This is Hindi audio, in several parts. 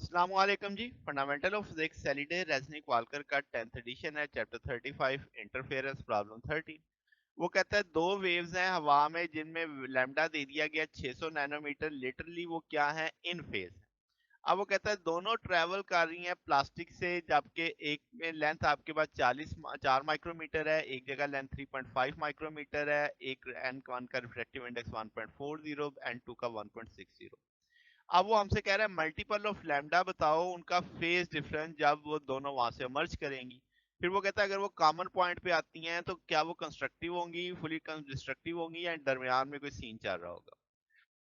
अस्सलामुअलैकुम जी। Fundamental of physics Halliday Resnick Walker का 10th एडिशन है, चैप्टर 35, इंटरफेरेंस प्रॉब्लम 13। वो कहता है दो वेव्स हैं हवा में जिनमें लैम्डा दे दिया गया 600 नैनोमीटर, लिटरली वो क्या है, इन फेज है। अब वो कहता है दोनों ट्रेवल कर रही हैं प्लास्टिक से, जबकि एक में लेंथ आपके पास 4 माइक्रोमीटर है, एक जगह लेंथ 3.5 माइक्रोमीटर है, एक एन वन का रिफ्रैक्टिव इंडेक्स 1.40, एन टू का 1.60। अब वो हमसे कह रहा है मल्टीपल ऑफ लैम्डा बताओ उनका फेज डिफरेंस जब वो दोनों वहां से मर्ज करेंगी। फिर वो कहता है अगर वो कॉमन पॉइंट पे आती हैं तो क्या वो कंस्ट्रक्टिव होंगी, फुली डिस्ट्रक्टिव होंगी, या दरमियान में कोई सीन चल रहा होगा।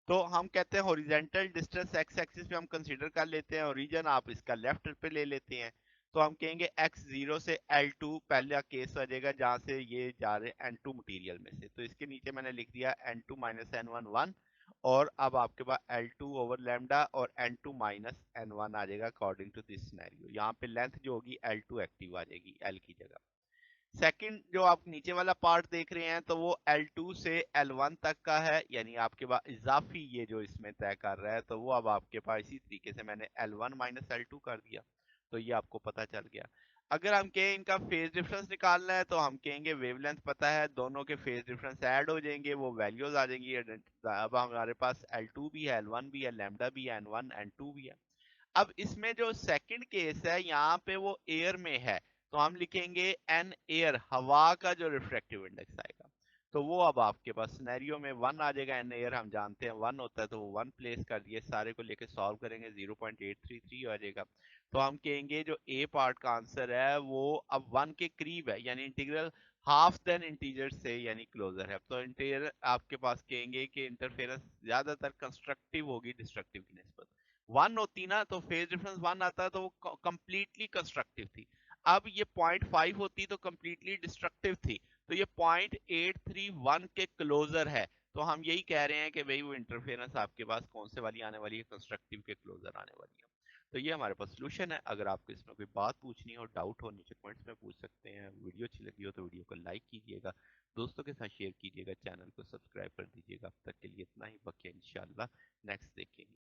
तो हम कहते हैं हॉरिजेंटल डिस्टेंस एक्स एक्सिस पे हम कंसीडर कर लेते हैं और रीजन आप इसका लेफ्ट पे ले लेते हैं। तो हम कहेंगे x0 से L2 पहला केस आ जाएगा जहां से ये जा रहे हैं N2 मटेरियल में से, तो इसके नीचे मैंने लिख दिया N2 माइनस N1 1। और अब आपके पास L2 ओवर लैम्डा और N2 माइनस N1 आ जाएगा अकॉर्डिंग टू दिस सिनेरियो। यहाँ पे लेंथ जो होगी L2 एक्टिव आ जाएगी L की जगह। सेकंड जो आप नीचे वाला पार्ट देख रहे हैं तो वो L2 से L1 तक का है, यानी आपके पास इजाफी ये जो इसमें तय कर रहा है, तो वो अब आपके पास इसी तरीके से मैंने L1 माइनस L2 कर दिया, तो ये आपको पता चल गया। अगर हम कहें इनका फेज डिफरेंस निकालना है तो हम कहेंगे वेवलेंथ पता है, दोनों के फेज डिफरेंस ऐड हो जाएंगे, वो वैल्यूज आ जाएंगी। अब हमारे पास L2 भी है, L1 भी है, लैम्डा भी है, N1 N2 भी है। अब इसमें जो सेकंड केस है यहाँ पे वो एयर में है, तो हम लिखेंगे एन एयर, हवा का जो रिफ्रैक्टिव इंडेक्स आएगा, तो वो अब आपके पास सिनेरियो में 1 आ जाएगा। एन एयर हम जानते हैं 1 होता है, तो वो 1 प्लेस कर दिए, सारे को लेके सॉल्व करेंगे 0.833 आ जाएगा। तो हम कहेंगे जो ए पार्ट का आंसर है वो अब 1 के करीब है, यानी इंटीग्रल हाफ देन इंटीजर से यानी क्लोजर है। तो इंटीजर आपके पास कहेंगे कि इंटरफेरेंस ज्यादातर कंस्ट्रक्टिव होगी डिस्ट्रक्टिव की निस्बत। 1 होती ना तो फेज डिफरेंस 1 आता है, तो वो कंप्लीटली कंस्ट्रक्टिव थी। अब ये 0.5 होती तो कंप्लीटली डिस्ट्रक्टिव थी, तो ये 0.831 के क्लोजर है। तो हम यही कह रहे हैं कि भाई वो इंटरफेरेंस आपके पास कौन से वाली आने वाली है, कंस्ट्रक्टिव के क्लोजर आने वाली है। तो ये हमारे पास सोल्यूशन है। अगर आपको इसमें कोई बात पूछनी हो, डाउट हो, नीचे कमेंट्स में पूछ सकते हैं। वीडियो अच्छी लगी हो तो वीडियो को लाइक कीजिएगा, दोस्तों के साथ शेयर कीजिएगा, चैनल को सब्सक्राइब कर दीजिएगा। अब तक के लिए इतना ही, बाकी इंशाल्लाह नेक्स्ट देखेंगे।